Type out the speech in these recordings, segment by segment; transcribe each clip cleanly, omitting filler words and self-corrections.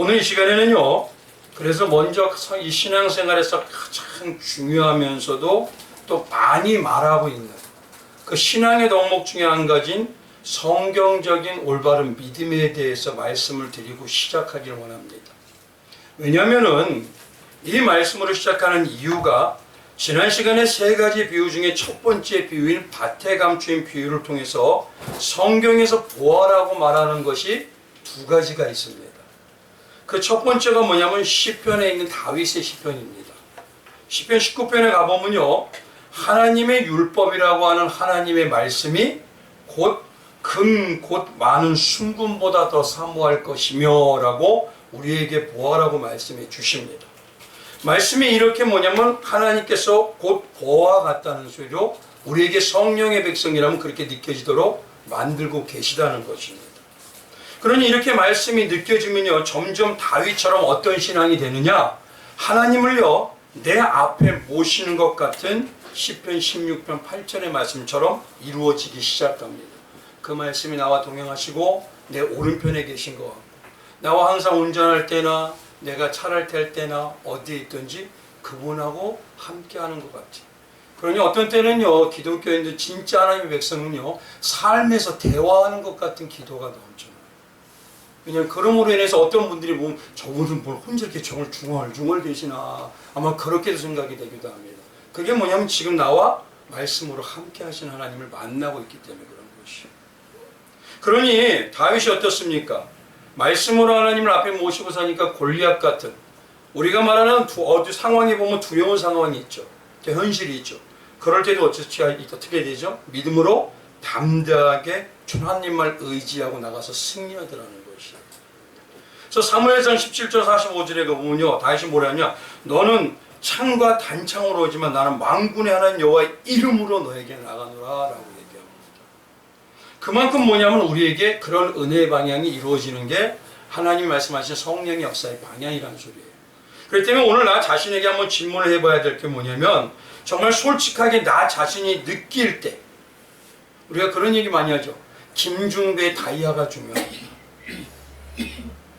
오늘 이 시간에는요, 그래서 먼저 이 신앙생활에서 가장 중요하면서도 또 많이 말하고 있는 그 신앙의 덕목 중에 한 가지인 성경적인 올바른 믿음에 대해서 말씀을 드리고 시작하기를 원합니다. 왜냐하면은 이 말씀으로 시작하는 이유가 지난 시간에 세 가지 비유 중에 첫 번째 비유인 밭에 감추인 비유를 통해서 성경에서 보아라고 말하는 것이 두 가지가 있습니다. 그 첫 번째가 뭐냐면 시편에 있는 다윗의 시편입니다. 시편 19편에 가보면요, 하나님의 율법이라고 하는 하나님의 말씀이 곧 많은 순금보다 더 사모할 것이며 라고 우리에게 보아라고 말씀해 주십니다. 말씀이 이렇게 뭐냐면 하나님께서 곧 보아 같다는 소리로 우리에게 성령의 백성이라면 그렇게 느껴지도록 만들고 계시다는 것입니다. 그러니 이렇게 말씀이 느껴지면요, 점점 다윗처럼 어떤 신앙이 되느냐, 하나님을요 내 앞에 모시는 것 같은 시편 16편 8절의 말씀처럼 이루어지기 시작합니다. 그 말씀이 나와 동행하시고 내 오른편에 계신 것 같고, 나와 항상 운전할 때나 내가 차를 탈 때나 어디에 있든지 그분하고 함께하는 것 같아요. 그러니 어떤 때는요, 기독교인들 진짜 하나님의 백성은요, 삶에서 대화하는 것 같은 기도가 넘쳐나요. 왜냐하면 그럼으로 인해서 어떤 분들이 보면 저분은 뭘 혼자 이렇게 중얼중얼 계시나, 아마 그렇게도 생각이 되기도 합니다. 그게 뭐냐면 지금 나와 말씀으로 함께 하신 하나님을 만나고 있기 때문에 그런 것이에요. 그러니 다윗이 어떻습니까? 말씀으로 하나님을 앞에 모시고 사니까 골리앗 같은, 우리가 말하는 어디 상황에 보면 두려운 상황이 있죠. 현실이 있죠. 그럴 때도 어떻게 되죠? 믿음으로 담대하게 하나님만 의지하고 나가서 승리하더라는 것이에요. 그래서 사무엘상 17절 45절에 보면요, 다윗이 뭐라냐, 너는 창과 단창으로 오지만 나는 만군의 하나님 여호와의 이름으로 너에게 나가노라 라고 얘기합니다. 그만큼 뭐냐면 우리에게 그런 은혜의 방향이 이루어지는 게 하나님 말씀하신 성령의 역사의 방향이라는 소리예요. 그렇기 때문에 오늘 나 자신에게 한번 질문을 해봐야 될 게 뭐냐면, 정말 솔직하게 나 자신이 느낄 때, 우리가 그런 얘기 많이 하죠. 김중배의 다이아가 중요하냐,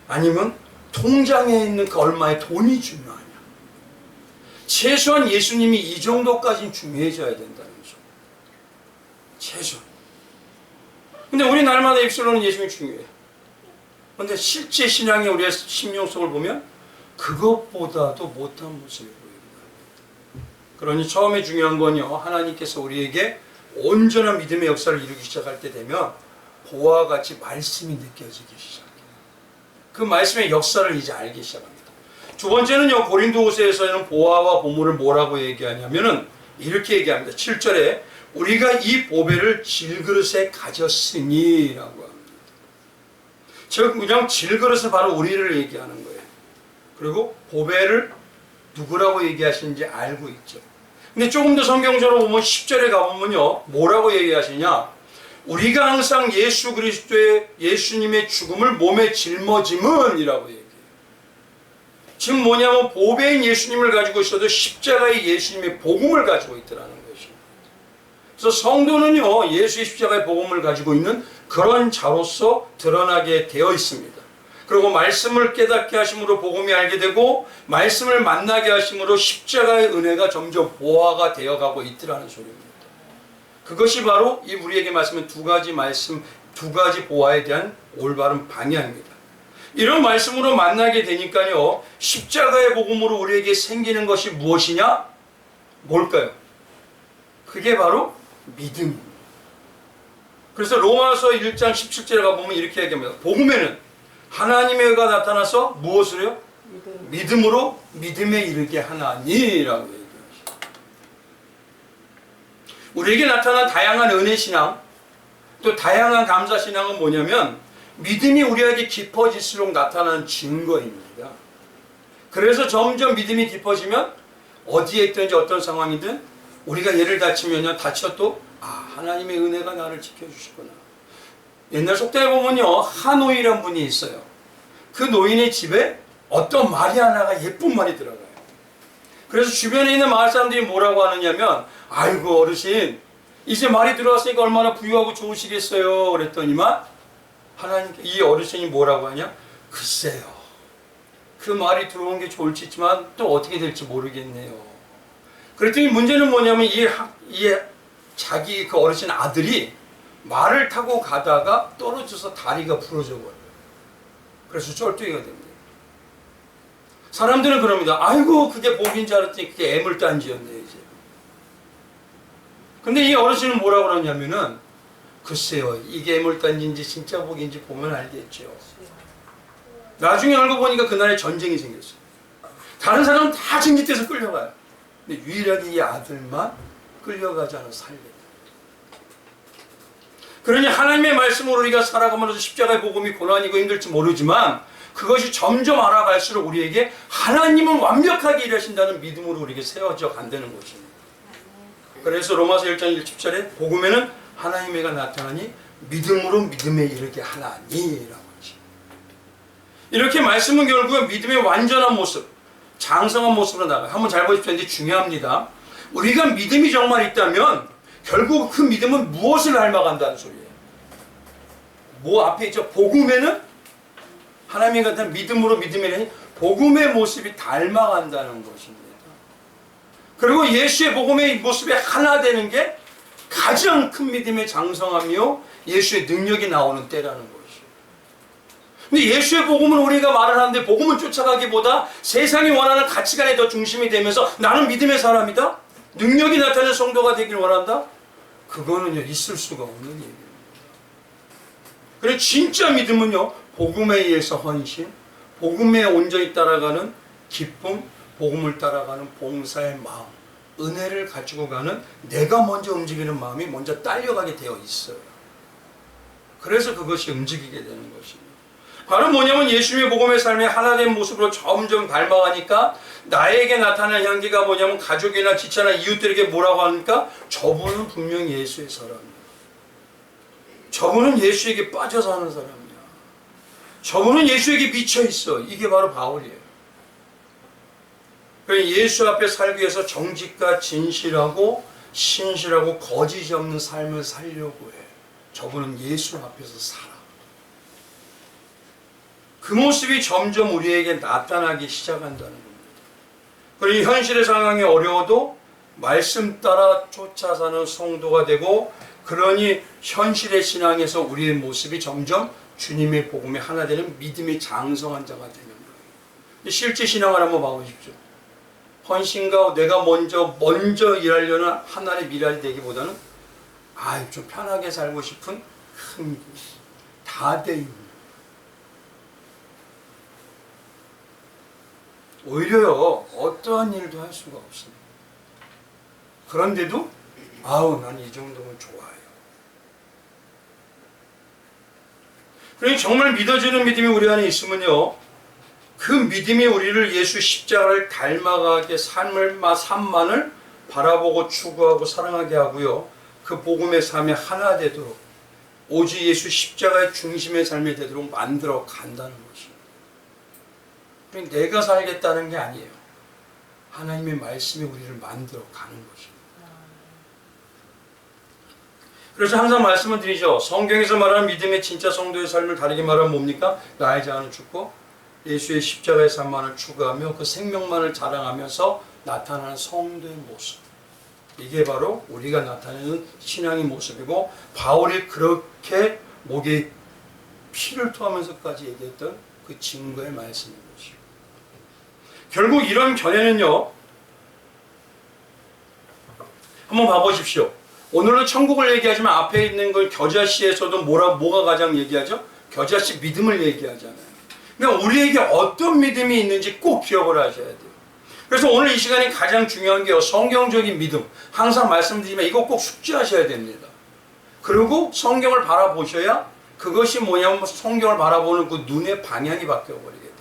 아니면 통장에 있는 그 얼마의 돈이 중요하냐. 최소한 예수님이 이 정도까지는 중요해져야 된다는 거죠. 최소한. 근데 우리 날마다 입술로는 예수님이 중요해요. 근데 실제 신앙의 우리의 심령 속을 보면 그것보다도 못한 모습을 보입니다. 그러니 처음에 중요한 건요, 하나님께서 우리에게 온전한 믿음의 역사를 이루기 시작할 때 되면 보아와 같이 말씀이 느껴지기 시작해요. 그 말씀의 역사를 이제 알기 시작합니다. 두 번째는요, 고린도후서에서는 보아와 보물을 뭐라고 얘기하냐면은 이렇게 얘기합니다. 7절에 우리가 이 보배를 질그릇에 가졌으니 라고 합니다. 즉 그냥 질그릇은 바로 우리를 얘기하는 거예요. 그리고 보배를 누구라고 얘기하시는지 알고 있죠. 근데 조금 더 성경적으로 보면 10절에 가보면요, 뭐라고 얘기하시냐, 우리가 항상 예수 그리스도의 예수님의 죽음을 몸에 짊어짐은 이라고 얘기해요. 지금 뭐냐면 보배인 예수님을 가지고 있어도 십자가의 예수님의 복음을 가지고 있더라는 것입니다. 그래서 성도는요, 예수의 십자가의 복음을 가지고 있는 그런 자로서 드러나게 되어 있습니다. 그리고 말씀을 깨닫게 하심으로 복음이 알게 되고, 말씀을 만나게 하심으로 십자가의 은혜가 점점 보화가 되어가고 있더라는 소리입니다. 그것이 바로 이 우리에게 말씀은 두 가지 보화에 대한 올바른 방향입니다. 이런 말씀으로 만나게 되니까요, 십자가의 복음으로 우리에게 생기는 것이 무엇이냐? 뭘까요? 그게 바로 믿음입니다. 그래서 로마서 1장 17절에 가보면 이렇게 얘기합니다. 복음에는 하나님의 의가 나타나서 무엇으로요? 믿음으로 믿음에 이르게 하나니라고 얘기합니다. 우리에게 나타난 다양한 은혜신앙, 또 다양한 감사신앙은 뭐냐면 믿음이 우리에게 깊어질수록 나타나는 증거입니다. 그래서 점점 믿음이 깊어지면 어디에 있든지 어떤 상황이든 우리가 예를 다쳐도 하나님의 은혜가 나를 지켜주시구나. 옛날 속담에 보면요, 한노인이라는 분이 있어요. 그 노인의 집에 어떤 말이 하나가 예쁜 말이 들어가요. 그래서 주변에 있는 마을 사람들이 뭐라고 하느냐면, 아이고 어르신 이제 말이 들어왔으니까 얼마나 부유하고 좋으시겠어요. 그랬더니만 이 어르신이 뭐라고 하냐? 글쎄요, 그 말이 들어온 게 좋을지만 또 어떻게 될지 모르겠네요. 그랬더니 문제는 뭐냐면 이 자기 그 어르신 아들이 말을 타고 가다가 떨어져서 다리가 부러져 버려요. 그래서 쩔뚝이가 됩니다. 사람들은 그럽니다. 아이고 그게 복인 줄 알았더니 그게 애물단지였네 이제. 근데 이 어르신은 뭐라고 그러냐면은 글쎄요 이게 애물단지인지 진짜 복인지 보면 알겠죠. 나중에 알고 보니까 그날에 전쟁이 생겼어요. 다른 사람은 다 징집돼서 끌려가요. 근데 유일하게 이 아들만 끌려가지 않아 살겠다. 그러니 하나님의 말씀으로 우리가 살아가면서 십자가의 복음이 고난이고 힘들지 모르지만 그것이 점점 알아갈수록 우리에게 하나님은 완벽하게 일하신다는 믿음으로 우리에게 세워져 간다는 것입니다. 그래서 로마서 1장 1절에 복음에는 하나님의가 나타나니 믿음으로 믿음에 이르게 하나니라고 하죠. 이렇게 말씀은 결국은 믿음의 완전한 모습, 장성한 모습으로 나가요. 한번 잘 보십시오. 근데 중요합니다. 우리가 믿음이 정말 있다면 결국 그 믿음은 무엇을 닮아간다는 소리예요. 뭐 앞에 있죠? 복음에는 하나님의 같은 믿음으로 믿음이라니 복음의 모습이 닮아간다는 것입니다. 그리고 예수의 복음의 모습이 하나 되는 게 가장 큰 믿음의 장성함이요 예수의 능력이 나오는 때라는 것이에요. 근데 예수의 복음은 우리가 말을 하는데 복음을 쫓아가기보다 세상이 원하는 가치관에 더 중심이 되면서 나는 믿음의 사람이다? 능력이 나타나는 성도가 되길 원한다? 그거는요 있을 수가 없는 얘기입니다. 그래서 진짜 믿음은요 복음에 의해서 헌신, 복음에 온전히 따라가는 기쁨, 복음을 따라가는 봉사의 마음, 은혜를 가지고 가는 내가 먼저 움직이는 마음이 먼저 딸려가게 되어 있어요. 그래서 그것이 움직이게 되는 것입니다. 바로 뭐냐면 예수님의 복음의 삶의 하나된 모습으로 점점 닮아가니까 나에게 나타나는 향기가 뭐냐면 가족이나 지체나 이웃들에게 뭐라고 하니까 저분은 분명히 예수의 사람이야. 저분은 예수에게 빠져 사는 사람이야. 저분은 예수에게 미쳐 있어. 이게 바로 바울이에요. 예수 앞에 살기 위해서 정직과 진실하고 신실하고 거짓이 없는 삶을 살려고 해. 저분은 예수 앞에서 살아. 그 모습이 점점 우리에게 나타나기 시작한다는 겁니다. 그리고 현실의 상황이 어려워도 말씀 따라 쫓아 사는 성도가 되고 그러니 현실의 신앙에서 우리의 모습이 점점 주님의 복음에 하나 되는 믿음이 장성한 자가 되는 거예요. 실제 신앙을 한번 봐보십시오. 헌신과 내가 먼저 일하려는 하나의 미랄이 되기보다는 좀 편하게 살고 싶은 큰 다대입니다. 오히려요 어떠한 일도 할 수가 없습니다. 그런데도 난 이 정도면 좋아요. 그러니 정말 믿어지는 믿음이 우리 안에 있으면요 그 믿음이 우리를 예수 십자가를 닮아가게 삶만을 바라보고 추구하고 사랑하게 하고요 그 복음의 삶이 하나 되도록 오직 예수 십자가의 중심의 삶이 되도록 만들어 간다는 것입니다. 그러니까 내가 살겠다는 게 아니에요. 하나님의 말씀이 우리를 만들어 가는 것입니다. 그래서 항상 말씀을 드리죠. 성경에서 말하는 믿음의 진짜 성도의 삶을 다르게 말하면 뭡니까? 나의 자아는 죽고 예수의 십자가의 삶만을 추구하며 그 생명만을 자랑하면서 나타나는 성도의 모습. 이게 바로 우리가 나타내는 신앙의 모습이고 바울이 그렇게 목에 피를 토하면서까지 얘기했던 그 증거의 말씀인 것이죠. 결국 이런 견해는요 한번 봐보십시오. 오늘은 천국을 얘기하지만 앞에 있는 걸 겨자씨에서도 뭐가 가장 얘기하죠? 겨자씨 믿음을 얘기하잖아요. 그러니까 우리에게 어떤 믿음이 있는지 꼭 기억을 하셔야 돼요. 그래서 오늘 이 시간이 가장 중요한 게요. 성경적인 믿음. 항상 말씀드리지만 이거 꼭 숙지하셔야 됩니다. 그리고 성경을 바라보셔야 그것이 뭐냐면 성경을 바라보는 그 눈의 방향이 바뀌어버리게 돼요.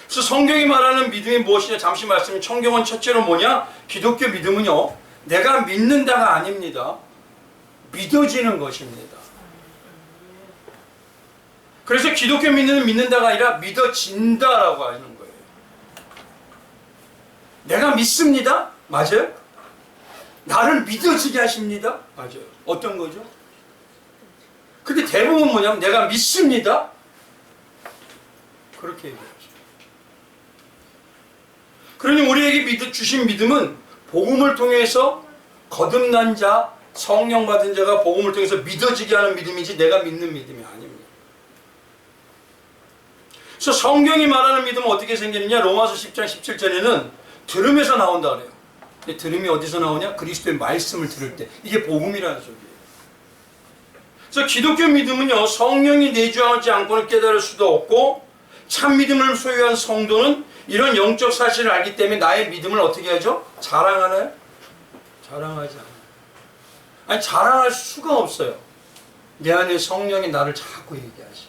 그래서 성경이 말하는 믿음이 무엇이냐 잠시 말씀드리면 성경은 첫째로 뭐냐? 기독교 믿음은요. 내가 믿는다가 아닙니다. 믿어지는 것입니다. 그래서 기독교 믿는다가 아니라 믿어진다라고 하는 거예요. 내가 믿습니다. 맞아요? 나를 믿어지게 하십니다. 맞아요. 어떤 거죠? 근데 대부분 뭐냐면 내가 믿습니다. 그렇게 얘기하죠. 그러니 우리에게 주신 믿음은 복음을 통해서 거듭난 자, 성령 받은 자가 복음을 통해서 믿어지게 하는 믿음이지 내가 믿는 믿음이 아닙니다. 그래서 성경이 말하는 믿음은 어떻게 생기느냐? 로마서 10장 17절에는 들음에서 나온다 그래요. 근데 들음이 어디서 나오냐? 그리스도의 말씀을 들을 때. 이게 복음이라는 소리예요. 그래서 기독교 믿음은요, 성령이 내주하지 않고는 깨달을 수도 없고, 참 믿음을 소유한 성도는 이런 영적 사실을 알기 때문에 나의 믿음을 어떻게 하죠? 자랑하나요? 자랑하지 않아요. 아니, 자랑할 수가 없어요. 내 안에 성령이 나를 자꾸 얘기하시.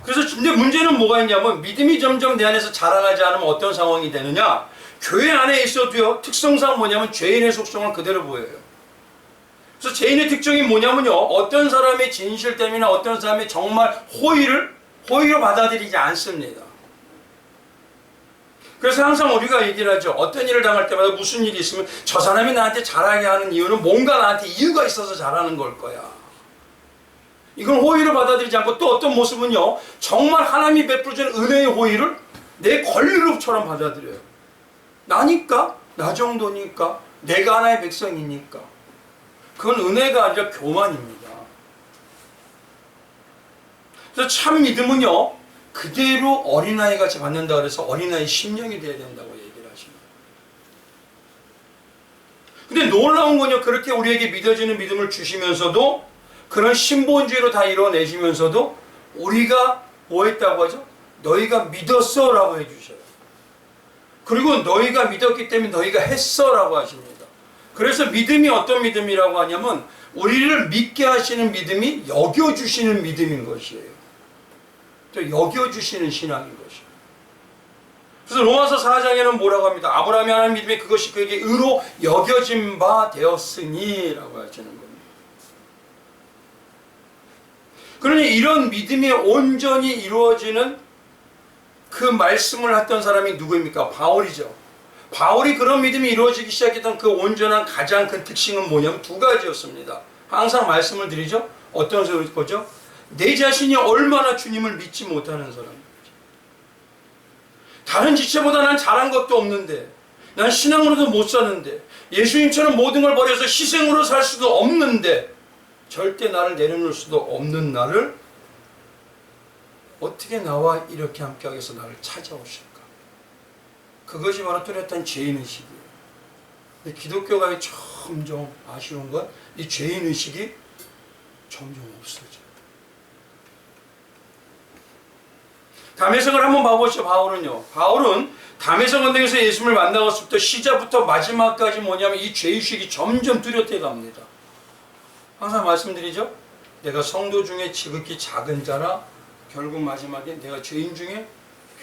그래서 근데 문제는 뭐가 있냐면, 믿음이 점점 내 안에서 자라나지 않으면 어떤 상황이 되느냐? 교회 안에 있어도요, 특성상 뭐냐면 죄인의 속성을 그대로 보여요. 그래서 죄인의 특징이 뭐냐면요, 어떤 사람의 진실 때문에 어떤 사람이 정말 호의로 받아들이지 않습니다. 그래서 항상 우리가 얘기를 하죠. 어떤 일을 당할 때마다 무슨 일이 있으면 저 사람이 나한테 잘하게 하는 이유는 뭔가 나한테 이유가 있어서 잘하는 걸 거야. 이건 호의로 받아들이지 않고, 또 어떤 모습은요, 정말 하나님이 베풀어준 은혜의 호의를 내 권리로처럼 받아들여요. 나니까, 나 정도니까, 내가 하나의 백성이니까. 그건 은혜가 아니라 교만입니다. 그래서 참 믿음은요, 그대로 어린아이 같이 받는다 그래서 어린아이 심령이 돼야 된다고 얘기를 하십니다. 근데 놀라운 건요, 그렇게 우리에게 믿어지는 믿음을 주시면서도 그런 신본주의로 다 이뤄내시면서도 우리가 뭐 했다고 하죠? 너희가 믿었어 라고 해주셔요. 그리고 너희가 믿었기 때문에 너희가 했어 라고 하십니다. 그래서 믿음이 어떤 믿음이라고 하냐면 우리를 믿게 하시는 믿음이 여겨주시는 믿음인 것이에요. 또 여겨주시는 신앙인 것이에요. 그래서 로마서 4장에는 뭐라고 합니다. 아브라함이 하나님 믿음에 그것이 그에게 의로 여겨진 바 되었으니 라고 하시는 겁니다. 그러니 이런 믿음이 온전히 이루어지는 그 말씀을 했던 사람이 누구입니까? 바울이죠. 바울이 그런 믿음이 이루어지기 시작했던 그 온전한 가장 큰 특징은 뭐냐면 두 가지였습니다. 항상 말씀을 드리죠. 어떤 거죠? 내 자신이 얼마나 주님을 믿지 못하는 사람이죠. 다른 지체보다 난 잘한 것도 없는데, 난 신앙으로도 못 사는데, 예수님처럼 모든 걸 버려서 희생으로 살 수도 없는데, 절대 나를 내려놓을 수도 없는 나를 어떻게 나와 이렇게 함께하기 위해서 나를 찾아오실까? 그것이 바로 뚜렷한 죄인의식이에요. 근데 기독교가 점점 아쉬운 건 이 죄인의식이 점점 없어져요. 담에색을 한번 봐보시죠. 바울은 담에색 언덕에서 예수님을 만나고서부터 시작부터 마지막까지 뭐냐면 이 죄의식이 점점 뚜렷해 갑니다. 항상 말씀드리죠. 내가 성도 중에 지극히 작은 자라, 결국 마지막에 내가 죄인 중에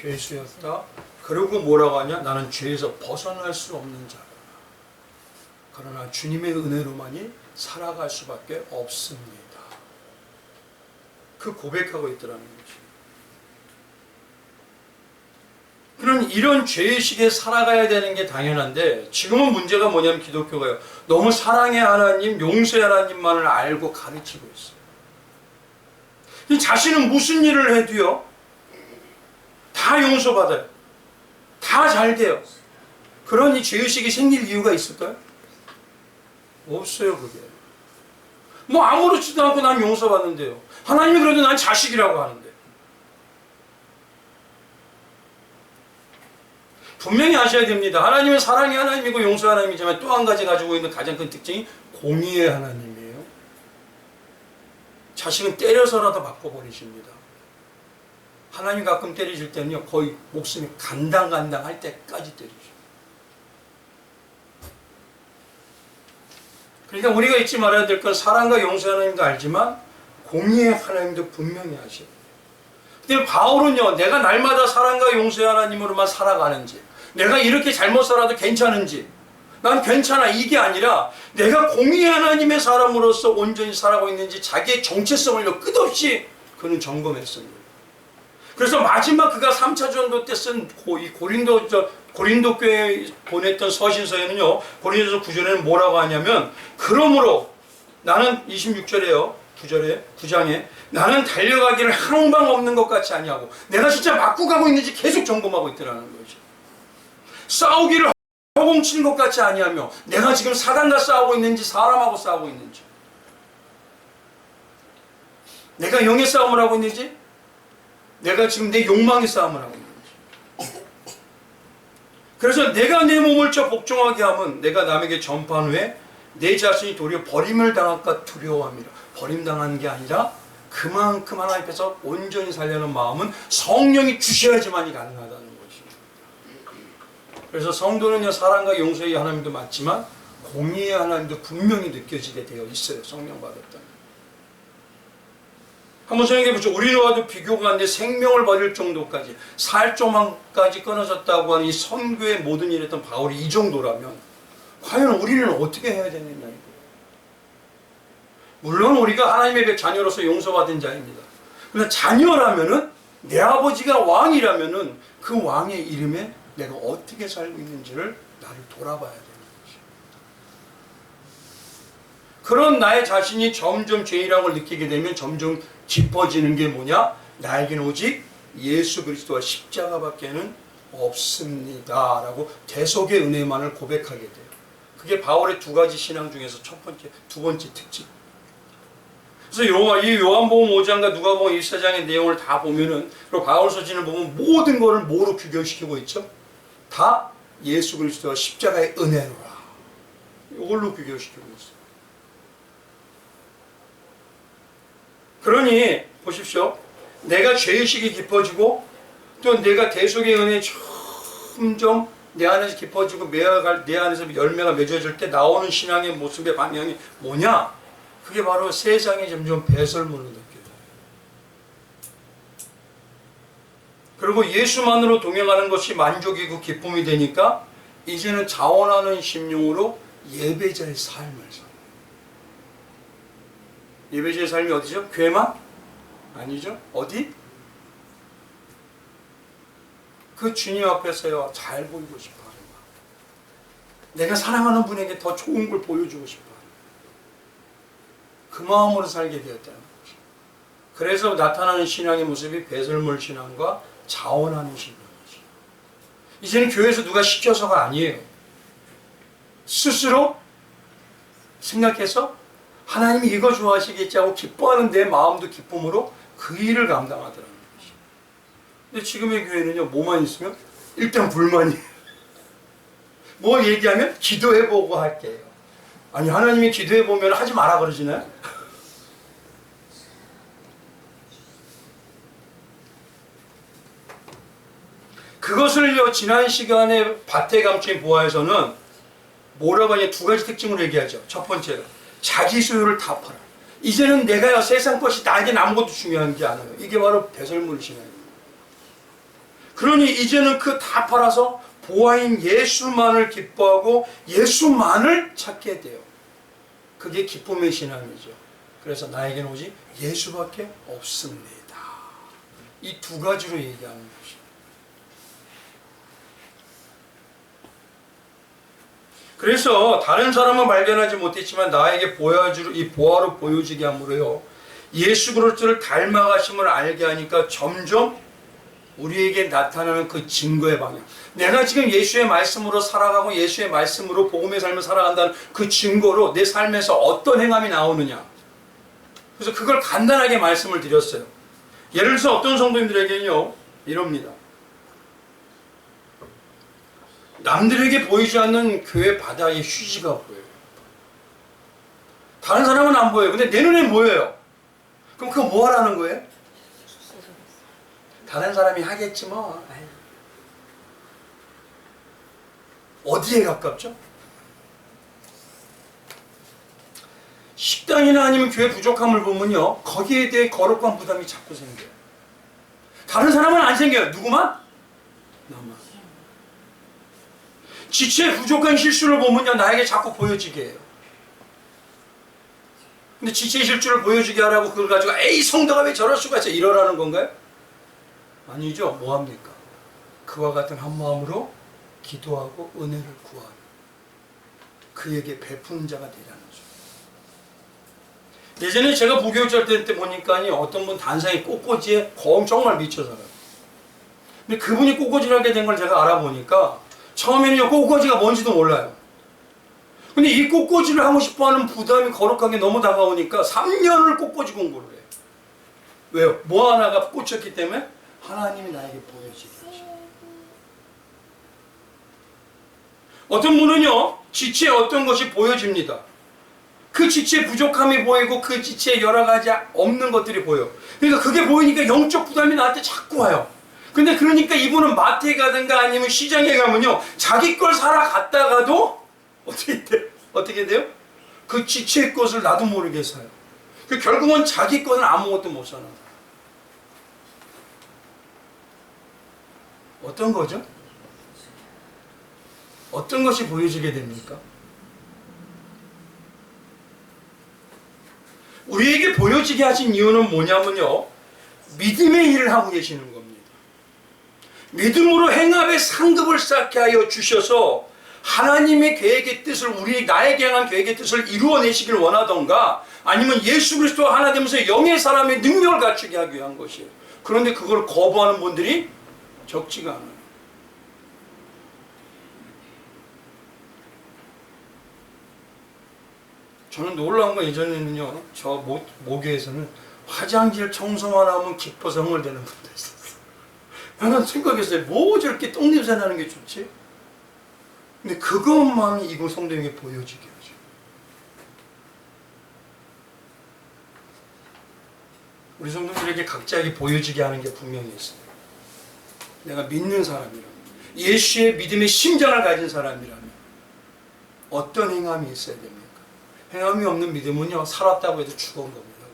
괴수였다. 그리고 뭐라고 하냐? 나는 죄에서 벗어날 수 없는 자라. 그러나 주님의 은혜로만이 살아갈 수밖에 없습니다. 그 고백하고 있더라는 거죠. 그럼 이런 죄의식에 살아가야 되는 게 당연한데, 지금은 문제가 뭐냐면 기독교가요, 너무 사랑의 하나님, 용서의 하나님만을 알고 가르치고 있어요. 자신은 무슨 일을 해도요, 다 용서받아요. 다 잘 돼요. 그런 이 죄의식이 생길 이유가 있을까요? 없어요, 그게. 뭐 아무렇지도 않고 난 용서받는데요. 하나님이 그래도 난 자식이라고 하는데. 분명히 아셔야 됩니다. 하나님은 사랑의 하나님이고 용서의 하나님이지만 또 한 가지 가지고 있는 가장 큰 특징이 공의의 하나님이에요. 자식은 때려서라도 바꿔버리십니다. 하나님 가끔 때리실 때는요, 거의 목숨이 간당간당 할 때까지 때리죠. 그러니까 우리가 잊지 말아야 될 건 사랑과 용서의 하나님도 알지만 공의의 하나님도 분명히 아셔야 돼요. 근데 바울은요, 내가 날마다 사랑과 용서의 하나님으로만 살아가는지, 내가 이렇게 잘못 살아도 괜찮은지, 난 괜찮아, 이게 아니라 내가 공의의 하나님의 사람으로서 온전히 살아가고 있는지 자기의 정체성을 끝없이 그는 점검했습니다. 그래서 마지막 그가 3차 전도 때 쓴 이 고린도 교회에 보냈던 서신서에는요, 고린도서 9절에는 뭐라고 하냐면, 그러므로 나는 26절에요, 9장에 나는 달려가기를 항방 없는 것 같지 아니하고 내가 진짜 맞고 가고 있는지 계속 점검하고 있더라는 거죠. 싸우기를 허공치는 것 같지 아니하며 내가 지금 사단과 싸우고 있는지 사람하고 싸우고 있는지, 내가 영의 싸움을 하고 있는지 내가 지금 내 욕망의 싸움을 하고 있는지. 그래서 내가 내 몸을 저 복종하게 하면 내가 남에게 전파한 후에 내 자신이 도리어 버림을 당할까 두려워합니다. 버림당하는 게 아니라 그만큼 하나님 앞에서 온전히 살려는 마음은 성령이 주셔야지만이 가능하다는 것입니다. 그래서 성도는요, 사랑과 용서의 하나님도 맞지만 공의의 하나님도 분명히 느껴지게 되어 있어요. 성령 받았다는. 한번 생각해보죠. 우리와도 비교가 안 돼 생명을 버릴 정도까지 살조망까지 끊어졌다고 하는 이 선교의 모든 일을 했던 바울이 이 정도라면 과연 우리는 어떻게 해야 되느냐 이거. 물론 우리가 하나님의 자녀로서 용서받은 자입니다. 그러나 자녀라면은 내 아버지가 왕이라면은 그 왕의 이름에 내가 어떻게 살고 있는지를 나를 돌아봐야 되는 것이죠. 그런 나의 자신이 점점 죄인이라는 걸 느끼게 되면 점점 깊어지는 게 뭐냐? 나에게는 오직 예수 그리스도와 십자가밖에는 없습니다 라고 대속의 은혜만을 고백하게 돼요. 그게 바울의 두 가지 신앙 중에서 두 번째 특징. 그래서 이 요한복음 5장과 누가복음 24장의 내용을 다 보면은, 그리고 바울 서신을 보면 모든 것을 뭐로 규결시키고 있죠? 다 예수 그리스도와 십자가의 은혜로라. 이걸로 규결시키고 있어요. 그러니 보십시오. 내가 죄의식이 깊어지고 또 내가 대속의 은혜에 점점 내 안에서 깊어지고 내 안에서 열매가 맺어질 때 나오는 신앙의 모습의 방향이 뭐냐? 그게 바로 세상에 점점 배설물로 느껴져요. 그리고 예수만으로 동행하는 것이 만족이고 기쁨이 되니까 이제는 자원하는 심령으로 예배자의 삶을 살아요. 예배자의 삶이 어디죠? 교회만? 아니죠. 어디? 그 주님 앞에서요, 잘 보이고 싶어 하는 마음. 내가 사랑하는 분에게 더 좋은 걸 보여주고 싶어 하는 그 마음으로 살게 되었다는 거죠. 그래서 나타나는 신앙의 모습이 배설물 신앙과 자원하는 신앙이죠. 이제는 교회에서 누가 시켜서가 아니에요. 스스로 생각해서 하나님이 이거 좋아하시겠지 하고 기뻐하는 내 마음도 기쁨으로 그 일을 감당하더라는 것이죠. 근데 지금의 교회는요, 뭐만 있으면 일단 불만이에요. 뭐 얘기하면 기도해보고 할게요. 아니, 하나님이 기도해보면 하지 마라 그러시나요? 그것을요, 지난 시간에 밭에 감춘 보아에서는 뭐라고 하냐, 두 가지 특징으로 얘기하죠. 첫 번째로 자기 소유를 다 팔아. 이제는 내가 세상 것이 나에겐 아무것도 중요한 게 아니에요. 이게 바로 배설물 신앙입니다. 그러니 이제는 그 다 팔아서 보아인 예수만을 기뻐하고 예수만을 찾게 돼요. 그게 기쁨의 신앙이죠. 그래서 나에게는 오직 예수밖에 없습니다. 이 두 가지로 얘기하는 것이죠. 그래서 다른 사람은 발견하지 못했지만 나에게 이 보아로 보여지게 함으로요, 예수 그리스도를 닮아가심을 알게 하니까 점점 우리에게 나타나는 그 증거의 방향, 내가 지금 예수의 말씀으로 살아가고 예수의 말씀으로 복음의 삶을 살아간다는 그 증거로 내 삶에서 어떤 행함이 나오느냐. 그래서 그걸 간단하게 말씀을 드렸어요. 예를 들어서 어떤 성도님들에게는요, 이럽니다. 남들에게 보이지 않는 교회 바닥에 휴지가 보여요. 다른 사람은 안 보여요. 근데 내 눈엔 보여요. 그럼 그거 뭐 하라는 거예요? 다른 사람이 하겠지 뭐. 어디에 가깝죠? 식당이나 아니면 교회 부족함을 보면요, 거기에 대해 거룩한 부담이 자꾸 생겨요. 다른 사람은 안 생겨요. 누구만? 나만. 지체의 부족한 실수를 보면요, 나에게 자꾸 보여지게 해요. 근데 지체의 실수를 보여주게 하라고 그걸 가지고 에이 성도가 왜 저럴 수가 있어 이러라는 건가요? 아니죠. 뭐합니까? 그와 같은 한 마음으로 기도하고 은혜를 구하는, 그에게 베푸는 자가 되라는 거죠. 예전에 제가 부교육자 때 보니까 어떤 분 단상이 꽃꽂이에 정말 미쳐 살아요. 근데 그분이 꽃꽂이를 하게 된 걸 제가 알아보니까 처음에는 꽃꽂이가 뭔지도 몰라요. 근데 이 꽃꽂이를 하고 싶어하는 부담이 거룩하게 너무 다가오니까 3년을 꽃꽂이 공부를 해요. 왜요? 뭐 하나가 꽂혔기 때문에 하나님이 나에게 보여지게 하죠. 어떤 분은요, 지체에 어떤 것이 보여집니다. 그 지체의 부족함이 보이고 그 지체에 여러 가지 없는 것들이 보여. 그러니까 그게 보이니까 영적 부담이 나한테 자꾸 와요. 근데 그러니까 이분은 마트에 가든가 아니면 시장에 가면요, 자기 걸 사러 갔다가도 어떻게 돼요? 그 지체의 것을 나도 모르게 사요. 결국은 자기 거는 아무것도 못 사는 거예요. 어떤 거죠? 어떤 것이 보여지게 됩니까? 우리에게 보여지게 하신 이유는 뭐냐면요, 믿음의 일을 하고 계시는 겁니다. 믿음으로 행함의 상급을 쌓게 하여 주셔서 하나님의 계획의 뜻을, 나에게 향한 계획의 뜻을 이루어내시길 원하던가, 아니면 예수 그리스도가 하나 되면서 영의 사람의 능력을 갖추게 하기 위한 것이에요. 그런데 그걸 거부하는 분들이 적지가 않아요. 저는 놀라운 건, 예전에는요, 저 모교에서는 화장실 청소만 하면 기뻐서 흥얼대는 분도 있었어요. 나는 생각했어요. 뭐 저렇게 똥냄새 나는 게 좋지? 근데 그것만 이곳 성도에게 보여지게 하죠. 우리 성도들에게 각자에게 보여지게 하는 게 분명히 있어요. 내가 믿는 사람이라면, 예수의 믿음의 심장을 가진 사람이라면 어떤 행함이 있어야 됩니까? 행함이 없는 믿음은요, 살았다고 해도 죽은 겁니다.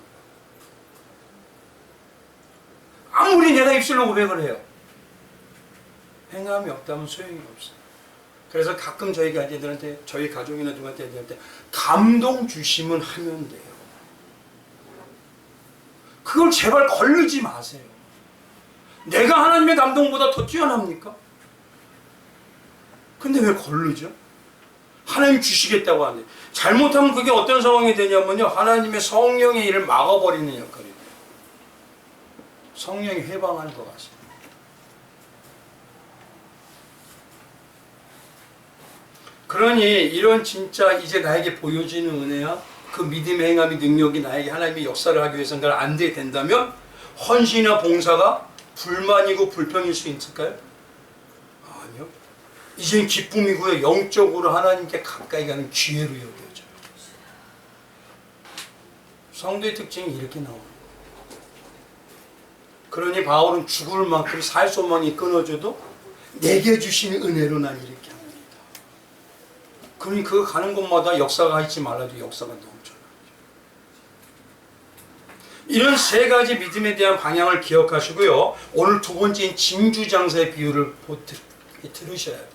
아무리 내가 입술로 고백을 해요, 행함이 없다면 소용이 없어요. 그래서 가끔 저희 아이들한테, 저희 가족이나 누구한테 얘기할 때 감동 주시면 하면 돼요. 그걸 제발 거르지 마세요. 내가 하나님의 감동보다 더 뛰어납니까? 근데 왜 거르죠? 하나님 주시겠다고 하는데, 잘못하면 그게 어떤 상황이 되냐면요, 하나님의 성령의 일을 막아버리는 역할이 돼요. 성령이 해방하는 것 같습니다. 그러니 이런 진짜 이제 나에게 보여지는 은혜야, 그 믿음의 행함이, 능력이 나에게 하나님의 역사를 하기 위해서는 안 되게 된다면 헌신이나 봉사가 불만이고 불평일 수 있을까요? 아니요. 이젠 기쁨이고요, 영적으로 하나님께 가까이 가는 기회로 여겨져요. 성도의 특징이 이렇게 나오는 거예요. 그러니 바울은 죽을 만큼 살 소망이 끊어져도 내게 주시는 은혜로 난 이렇게 합니다. 그러니 그거 가는 곳마다 역사가 있지 말라도 역사가 넘쳐나죠. 이런 세 가지 믿음에 대한 방향을 기억하시고요, 오늘 두 번째인 진주장사의 비유를 들으셔야 돼요.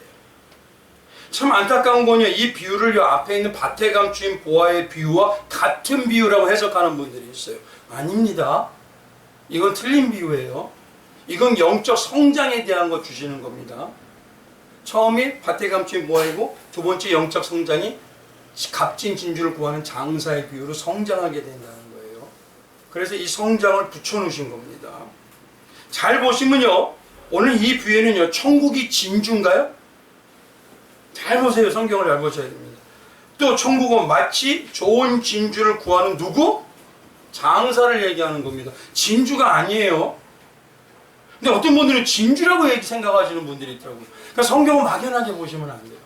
참 안타까운 건요, 이 비유를 앞에 있는 밭에 감추인 보아의 비유와 같은 비유라고 해석하는 분들이 있어요. 아닙니다. 이건 틀린 비유예요. 이건 영적 성장에 대한 거 주시는 겁니다. 처음이 밭에 감추인 보아이고, 두 번째 영적 성장이 값진 진주를 구하는 장사의 비유로 성장하게 된다는 거예요. 그래서 이 성장을 붙여놓으신 겁니다. 잘 보시면요, 오늘 이 비유에는요, 천국이 진주인가요? 잘 보세요. 성경을 잘 보셔야 됩니다. 또 천국은 마치 좋은 진주를 구하는 누구? 장사를 얘기하는 겁니다. 진주가 아니에요. 근데 어떤 분들은 진주라고 생각하시는 분들이 있더라고요. 그러니까 성경을 막연하게 보시면 안 돼요.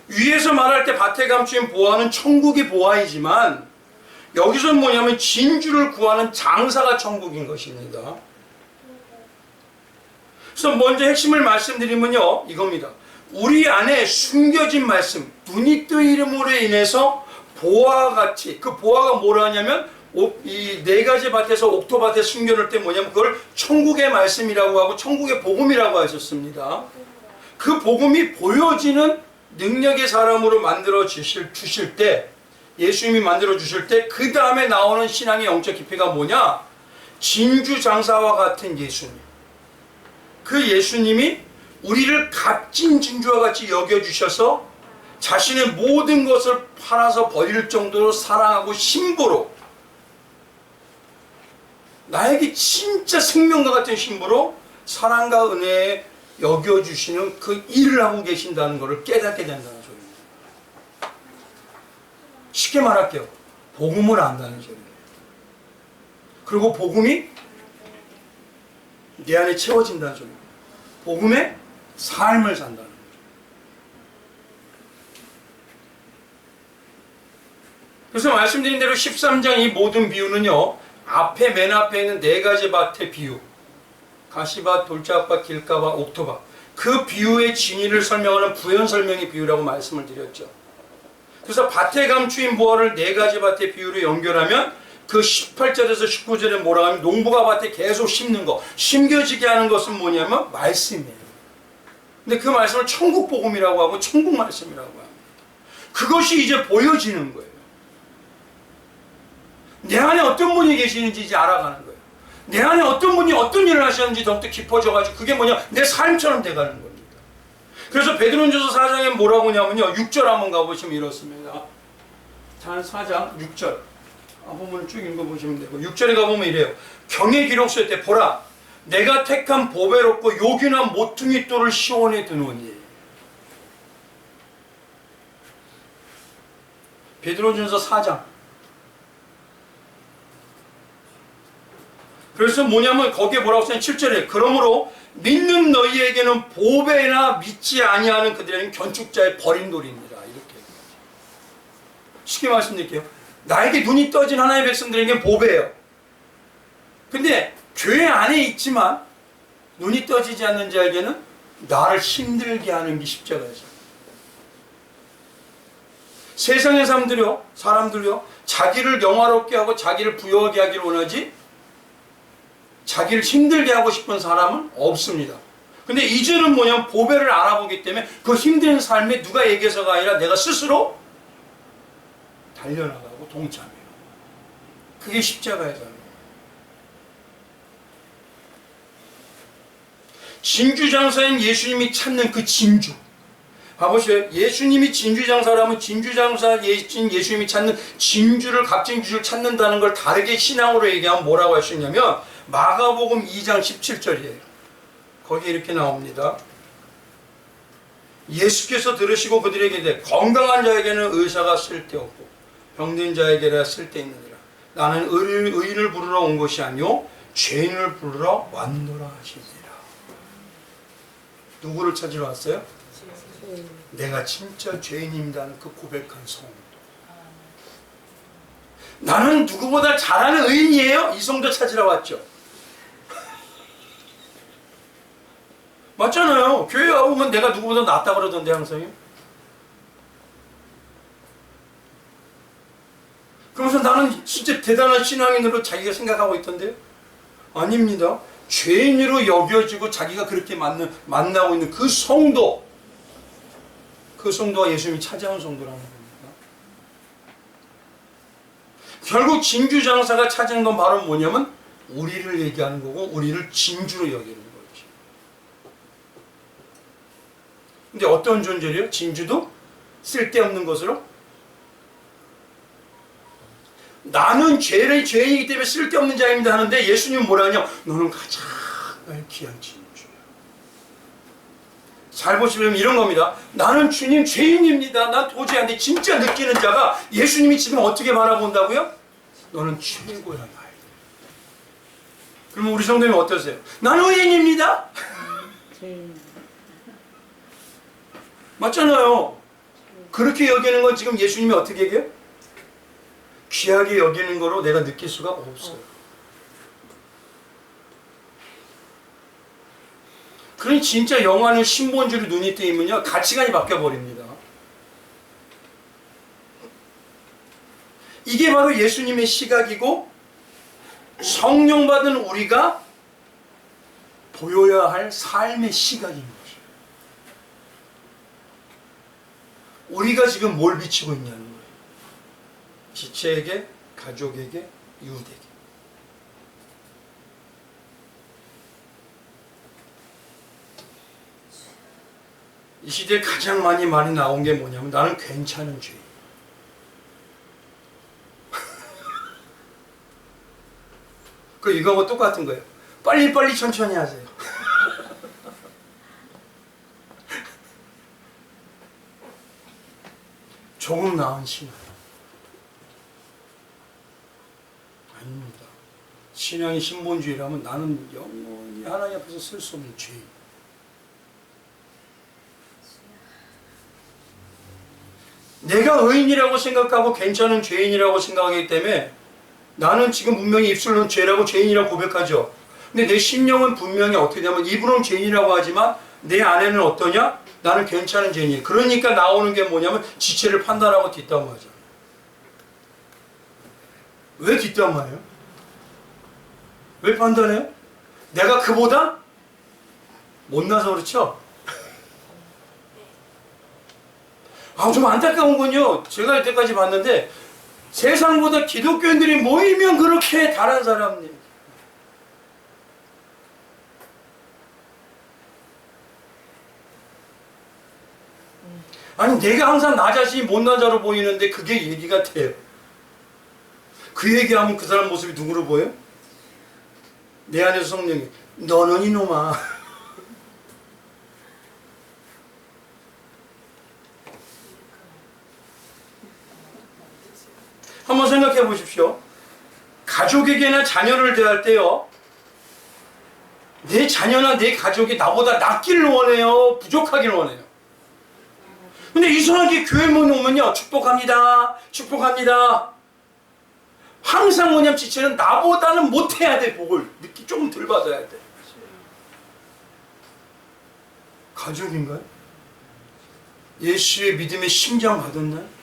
위에서 말할 때 밭에 감추인 보아는 천국이 보아이지만, 여기서는 뭐냐면 진주를 구하는 장사가 천국인 것입니다. 그래서 먼저 핵심을 말씀드리면요, 이겁니다. 우리 안에 숨겨진 말씀, 눈이 뜨임으로 인해서 보아와 같이, 그 보아가 뭐라 하냐면 이 네 가지 밭에서 옥토밭에 숨겨놓을 때 뭐냐면 그걸 천국의 말씀이라고 하고 천국의 복음이라고 하셨습니다. 그 복음이 보여지는 능력의 사람으로 만들어 주실 때, 예수님이 만들어 주실 때 그 다음에 나오는 신앙의 영적 깊이가 뭐냐? 진주 장사와 같은 예수님. 그 예수님이 우리를 값진 진주와 같이 여겨주셔서 자신의 모든 것을 팔아서 버릴 정도로 사랑하고 신부로, 나에게 진짜 생명과 같은 신부로 사랑과 은혜에 여겨주시는 그 일을 하고 계신다는 것을 깨닫게 된다는 소리입니다. 쉽게 말할게요. 복음을 안다는 소리예요. 그리고 복음이 내 안에 채워진다는 소리입니다. 복음의 삶을 산다는 거죠. 그래서 말씀드린 대로 13장 이 모든 비유는요, 맨 앞에 있는 네 가지 밭의 비유, 가시밭, 돌짝밭, 길가밭, 옥토밭, 그 비유의 진위를 설명하는 부연 설명의 비유라고 말씀을 드렸죠. 그래서 밭에 감추인 보화를 네 가지 밭의 비유로 연결하면 그 18절에서 19절에 뭐라 하면 농부가 밭에 계속 심는 거, 심겨지게 하는 것은 뭐냐면 말씀이에요. 근데 그 말씀을 천국 복음이라고 하고 천국 말씀이라고 합니다. 그것이 이제 보여지는 거예요. 내 안에 어떤 분이 계시는지 이제 알아가는 거예요. 내 안에 어떤 분이 어떤 일을 하셨는지 더욱더 깊어져가지고 그게 뭐냐, 내 삶처럼 돼가는 겁니다. 그래서 베드로전서 4장에 뭐라고 하냐면요, 6절 한번 가보시면 이렇습니다. 단 4장 6절 본문을 쭉 읽어보시면 되고, 6절에 가보면 이래요. 경의 기록서에 때 보라, 내가 택한 보배롭고 요긴한 모퉁이 돌을 시온에 두노니. 베드로전서 4장. 그래서 뭐냐면 거기에 뭐라고 써요? 7절에 그러므로 믿는 너희에게는 보배나 믿지 아니하는 그들에게는 견축자의 버린 돌입니다. 이렇게 쉽게 말씀드릴게요. 나에게 눈이 떠진 하나님의 백성들에게는 보배예요. 근데 교회 안에 있지만 눈이 떠지지 않는 자에게는 나를 힘들게 하는 게 십자가죠. 세상의 사람들요, 자기를 영화롭게 하고 자기를 부여하게 하기를 원하지 자기를 힘들게 하고 싶은 사람은 없습니다. 근데 이제는 뭐냐면 보배를 알아보기 때문에 그 힘든 삶에 누가 얘기해서가 아니라 내가 스스로 달려나가고 동참해요. 그게 십자가의 삶이에요. 진주장사인 예수님이 찾는 그 진주. 봐보세요. 예수님이 진주장사라면 진주장사 예수님이 찾는 진주를, 값진주를 찾는다는 걸 다르게 신앙으로 얘기하면 뭐라고 할 수 있냐면 마가복음 2장 17절이에요. 거기에 이렇게 나옵니다. 예수께서 들으시고 그들에게 이르되 건강한 자에게는 의사가 쓸데없고 병든 자에게라 쓸데있느니라. 나는 의인을 부르러 온 것이 아니요 죄인을 부르러 왔노라 하시니라. 누구를 찾으러 왔어요? 내가 진짜 죄인입니다는 그 고백한 성도. 나는 누구보다 잘하는 의인이에요? 이 성도 찾으러 왔죠. 맞잖아요. 교회 와보면 내가 누구보다 낫다 그러던데 항상. 그러면서 나는 진짜 대단한 신앙인으로 자기가 생각하고 있던데요. 아닙니다. 죄인으로 여겨지고 자기가 그렇게 만나고 있는 그 성도, 그 성도가 예수님이 찾아온 성도라는 겁니다. 결국 진주장사가 찾은 건 바로 뭐냐면 우리를 얘기하는 거고 우리를 진주로 여기는 거죠. 근데 어떤 존재래요? 진주도 쓸데없는 것으로? 나는 죄인이기 때문에 쓸데없는 자입니다 하는데 예수님은 뭐라 하냐? 너는 가장 귀한 진주야. 잘 보시면 이런 겁니다. 나는 주님 죄인입니다. 난 도저히 안 돼. 진짜 느끼는 자가 예수님이 지금 어떻게 바라본다고요? 너는 최고야 나의. 그러면 우리 성도님 어떠세요? 나는 의인입니다. 맞잖아요. 그렇게 여기는 건 지금 예수님이 어떻게 얘기해요? 귀하게 여기는 거로 내가 느낄 수가 없어요. 그러니 진짜 영화는 신본주로 눈이 뜨이면요 가치관이 바뀌어버립니다. 이게 바로 예수님의 시각이고 성령 받은 우리가 보여야 할 삶의 시각인 거죠. 우리가 지금 뭘 비치고 있냐는 거예요. 지체에게, 가족에게, 이웃에게. 이 시대에 가장 많이 나온 게 뭐냐면 나는 괜찮은 죄인. 그 이거하고 똑같은 거예요. 빨리 천천히 하세요. 조금 나은 신앙. 아닙니다. 신앙이 신본주의라면 나는 영원히 하나님 앞에서 쓸 수 없는 죄인. 내가 의인이라고 생각하고 괜찮은 죄인이라고 생각하기 때문에 나는 지금 분명히 입술로는 죄라고 죄인이라고 고백하죠. 근데 내 심령은 분명히 어떻게 되면 입으로는 죄인이라고 하지만 내 안에는 어떠냐? 나는 괜찮은 죄인이에요. 그러니까 나오는 게 뭐냐면 지체를 판단하고 뒷담화하죠. 왜 뒷담화해요? 왜 판단해요? 내가 그보다 못나서 그렇죠? 좀 안타까운 건요. 제가 이때까지 봤는데 세상보다 기독교인들이 모이면 그렇게 다른 사람들. 아니 내가 항상 나 자신이 못난 자로 보이는데 그게 얘기가 돼요. 그 얘기하면 그 사람 모습이 누구로 보여요? 내 안에서 성령이 너는 이놈아. 한번 생각해 보십시오. 가족에게나 자녀를 대할 때요. 내 자녀나 내 가족이 나보다 낫기를 원해요? 부족하기를 원해요? 근데 이상하게 교회 오면요. 축복합니다. 축복합니다. 항상 뭐냐면 지체는 나보다는 못해야 돼. 복을 느끼 조금 덜 받아야 돼. 가족인가요? 예수의 믿음의 심장 받았나요?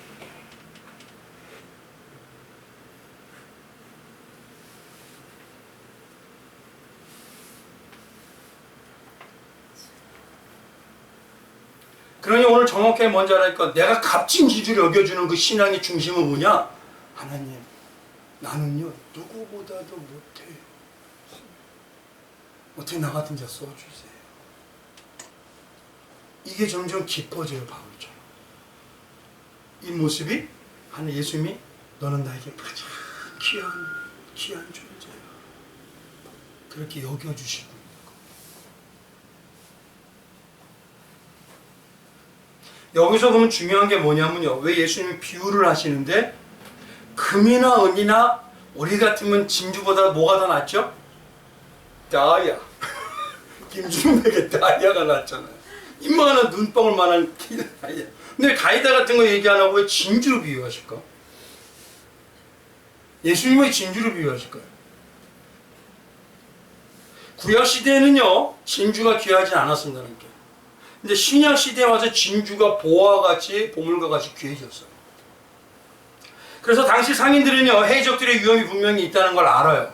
그러니 오늘 정확하게 먼저 하니까 내가 값진 지주를 여겨주는 그 신앙의 중심은 뭐냐? 하나님, 나는요 누구보다도 못해요. 어떻게 나 같은 자 써주세요. 이게 점점 깊어져요. 바울처럼. 이 모습이 하나님 예수님이 너는 나에게 가장 귀한 존재야. 그렇게 여겨주시고 여기서 그러면 중요한 게 뭐냐면요. 왜 예수님이 비유를 하시는데 금이나 은이나 우리 같으면 진주보다 뭐가 더 낫죠? 다이아. 김준백의 다이아가 낫잖아요. 이만한 눈방울 만한 다이아. 근데 다이아 같은 거 얘기 안 하고 왜 진주로 비유하실까? 예수님이 왜 진주로 비유하실까요? 구약 시대에는요 진주가 귀하지 않았습니다. 근데 신약 시대에 와서 진주가 보화와 같이 보물과 같이 귀해졌어요. 그래서 당시 상인들은요 해적들의 위험이 분명히 있다는 걸 알아요.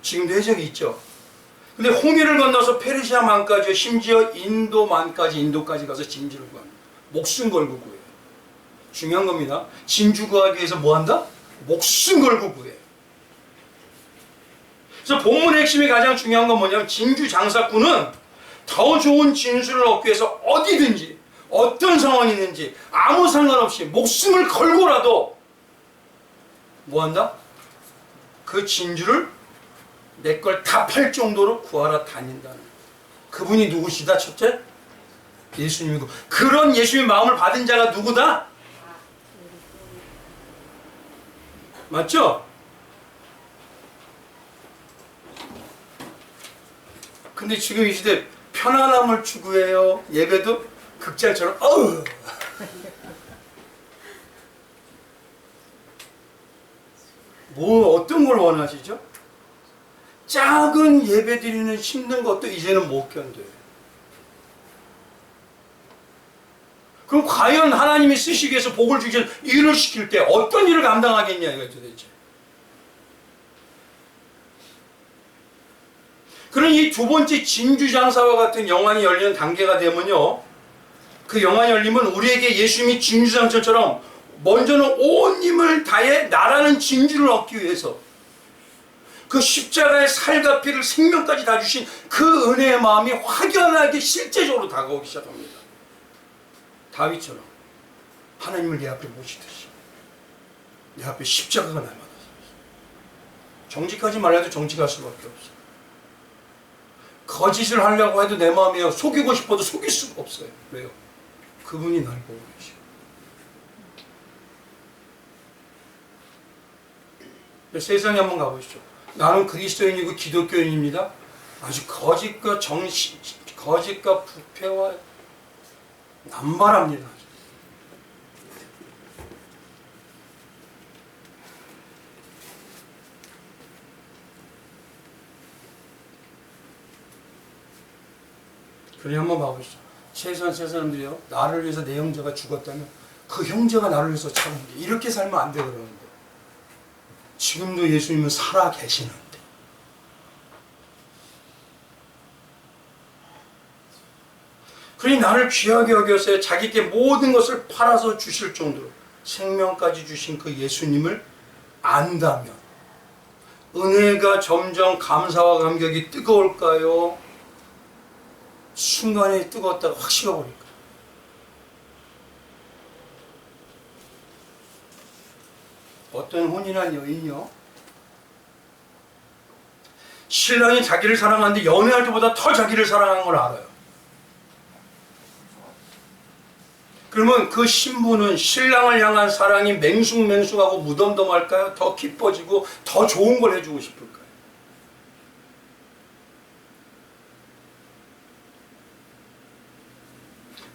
지금도 해적이 있죠. 근데 홍해를 건너서 페르시아만까지 심지어 인도까지 가서 진주를 구합니다. 목숨 걸고 구해요. 중요한 겁니다. 진주 구하기 위해서 뭐 한다? 목숨 걸고 구해요. 그래서 본문의 핵심이 가장 중요한 건 뭐냐면 진주 장사꾼은 더 좋은 진술을 얻기 위해서 어디든지 어떤 상황이 있는지 아무 상관없이 목숨을 걸고라도 뭐한다? 그 진주를 내 걸 다 팔 정도로 구하러 다닌다는 그분이 누구시다? 첫째? 예수님이고 그런 예수님의 마음을 받은 자가 누구다? 맞죠? 근데 지금 이 시대 편안함을 추구해요. 예배도 극장처럼 뭐 어떤 걸 원하시죠? 작은 예배 드리는 힘든 것도 이제는 못 견뎌요. 그럼 과연 하나님이 쓰시기 위해서 복을 주기 위해서 일을 시킬 때 어떤 일을 감당하겠냐 이거 도대체. 그런 이 두 번째 진주장사와 같은 영안이 열리는 단계가 되면요. 그 영안이 열리면 우리에게 예수님이 진주장사처럼 먼저는 온 힘을 다해 나라는 진주를 얻기 위해서 그 십자가의 살과 피를 생명까지 다 주신 그 은혜의 마음이 확연하게 실제적으로 다가오기 시작합니다. 다윗처럼 하나님을 내 앞에 모시듯이 내 앞에 십자가가 날마다 정직하지 말라도 정직할 수밖에 없어요. 거짓을 하려고 해도 내 마음이요. 속이고 싶어도 속일 수가 없어요. 왜요? 그분이 날 보고 계시고. 세상에 한번 가보시죠. 나는 그리스도인이고 기독교인입니다. 아주 거짓과 거짓과 부패와 남발합니다. 그래 한번 봐보시죠. 최소한 세 사람들이요. 나를 위해서 내 형제가 죽었다면 그 형제가 나를 위해서 참는데 이렇게 살면 안 돼 그러는데 지금도 예수님은 살아 계시는데 그러니 나를 귀하게 여겨서 자기께 모든 것을 팔아서 주실 정도로 생명까지 주신 그 예수님을 안다면 은혜가 점점 감사와 감격이 뜨거울까요? 순간에 뜨거웠다가 확 식어버릴까요? 어떤 혼인한 여인이요. 신랑이 자기를 사랑하는데 연애할 때보다 더 자기를 사랑하는 걸 알아요. 그러면 그 신부는 신랑을 향한 사랑이 맹숭맹숭하고 무덤덤할까요? 더 기뻐지고 더 좋은 걸 해주고 싶을까요?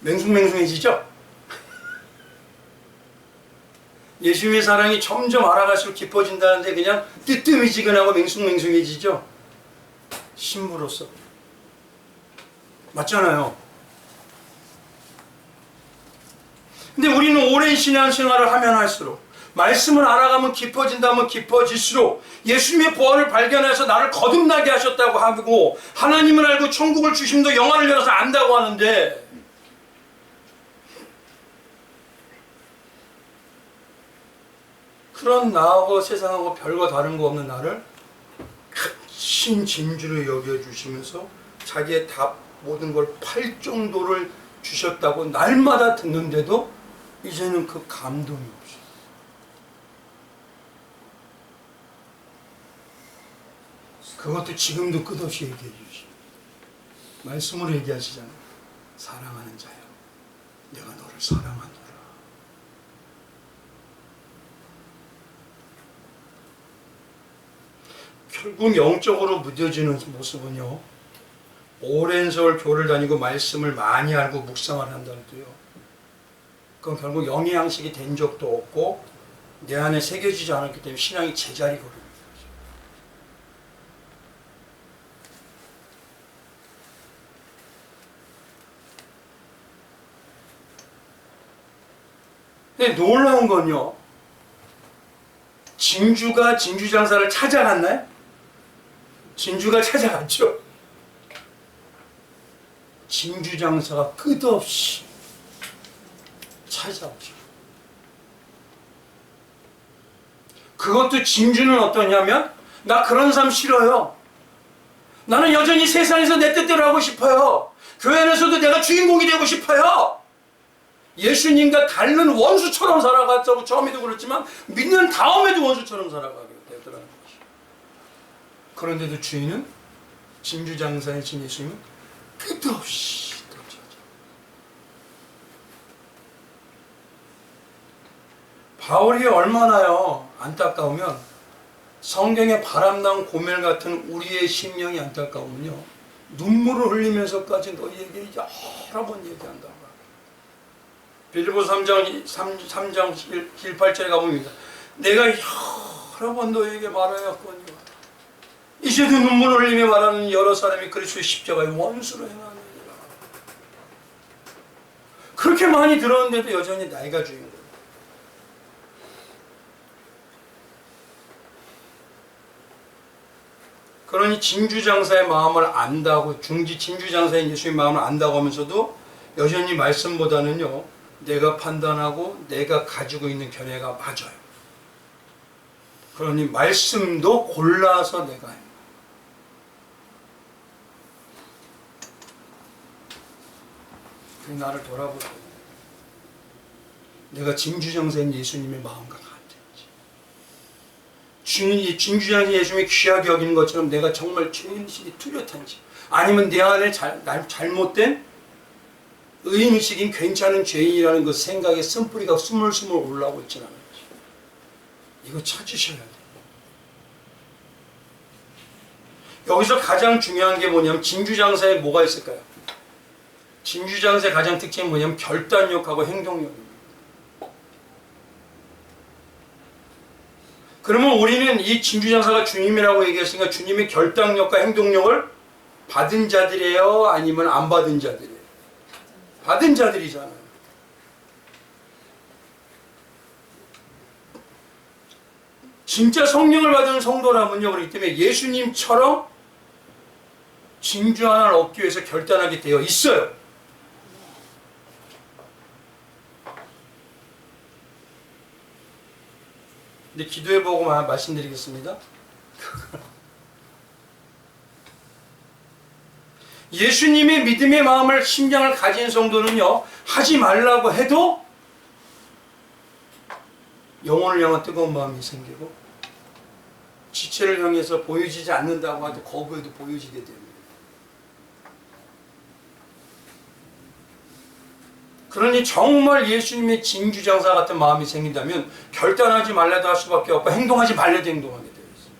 맹숭맹숭해지죠? 예수님의 사랑이 점점 알아갈수록 깊어진다는데 그냥 뜨뜨미지근하고 맹숭맹숭해지죠? 신부로서. 맞잖아요. 근데 우리는 오랜 신앙생활을 하면 할수록 말씀을 알아가면 깊어진다면 깊어질수록 예수님의 부활을 발견해서 나를 거듭나게 하셨다고 하고 하나님을 알고 천국을 주심도 영안을 열어서 안다고 하는데 그런 나하고 세상하고 별거 다른 거 없는 나를 큰 진주로 여겨주시면서 자기의 답 모든 걸 팔 정도를 주셨다고 날마다 듣는데도 이제는 그 감동이 없어요. 그것도 지금도 끝없이 얘기해 주시죠. 말씀으로 얘기하시잖아요. 사랑하는 자여 내가 너를 사랑하노라. 결국 영적으로 무뎌지는 모습은요. 오랜 세월 교회를 다니고 말씀을 많이 알고 묵상을 한다고요. 그건 결국 영의 양식이 된 적도 없고 내 안에 새겨지지 않았기 때문에 신앙이 제자리 걸음입니다. 근데 놀라운 건요. 진주가 진주장사를 찾아갔나요? 진주가 찾아갔죠. 진주장사가 끝없이 찾아오죠. 그것도 진주는 어떠냐면 나 그런 삶 싫어요. 나는 여전히 세상에서 내 뜻대로 하고 싶어요. 교회 안에서도 내가 주인공이 되고 싶어요. 예수님과 다른 원수처럼 살아갔다고 처음에도 그렇지만 믿는 다음에도 원수처럼 살아가게 되더라는 것이죠. 그런데도 주인은 진주장사의 진 예수님은 끝없이 바울이 얼마나요 안타까우면 성경의 바람난 고멜 같은 우리의 심령이 안타까우면요 눈물을 흘리면서까지 너희에게 여러 번 얘기한단 말이에요. 빌립보서 3장 7, 8절에 가봅니다. 내가 여러 번 너희에게 말하였거니와 이제도 눈물을 흘리며 말하는 여러 사람이 그리스도의 십자가의 원수로 행하느니라. 그렇게 많이 들었는데도 여전히 나이가 주인공. 그러니 진주장사의 마음을 안다고 진주장사인 예수의 마음을 안다고 하면서도 여전히 말씀보다는요 내가 판단하고 내가 가지고 있는 견해가 맞아요. 그러니 말씀도 골라서 내가 해요. 그 나를 돌아보세요. 내가 진주장사인 예수님의 마음과 같은지, 진주장사 예수님이 귀하게 여기는 것처럼 내가 정말 죄인의식이 뚜렷한지, 아니면 내 안에 잘못된 의인의식인 괜찮은 죄인이라는 그 생각의 쓴뿌리가 스물스물 올라오고 있지는 않은지, 이거 찾으셔야 돼요. 여기서 가장 중요한 게 뭐냐면, 진주장사에 뭐가 있을까요? 진주장사의 가장 특징이 뭐냐면 결단력하고 행동력입니다. 그러면 우리는 이 진주장사가 주님이라고 얘기했으니까 주님의 결단력과 행동력을 받은 자들이에요? 아니면 안 받은 자들이에요? 받은 자들이잖아요. 진짜 성령을 받은 성도라면요, 그렇기 때문에 예수님처럼 진주 하나를 얻기 위해서 결단하게 되어 있어요. 근데 기도해보고 말씀드리겠습니다. 예수님의 믿음의 마음을, 심장을 가진 성도는요, 하지 말라고 해도 영혼을 향한 뜨거운 마음이 생기고, 지체를 향해서 보여지지 않는다고 해도 거부해도 보여지게 됩니다. 그러니 정말 예수님의 진주장사 같은 마음이 생긴다면 결단하지 말라도 할 수밖에 없고 행동하지 말라도 행동하게 되어 있어요.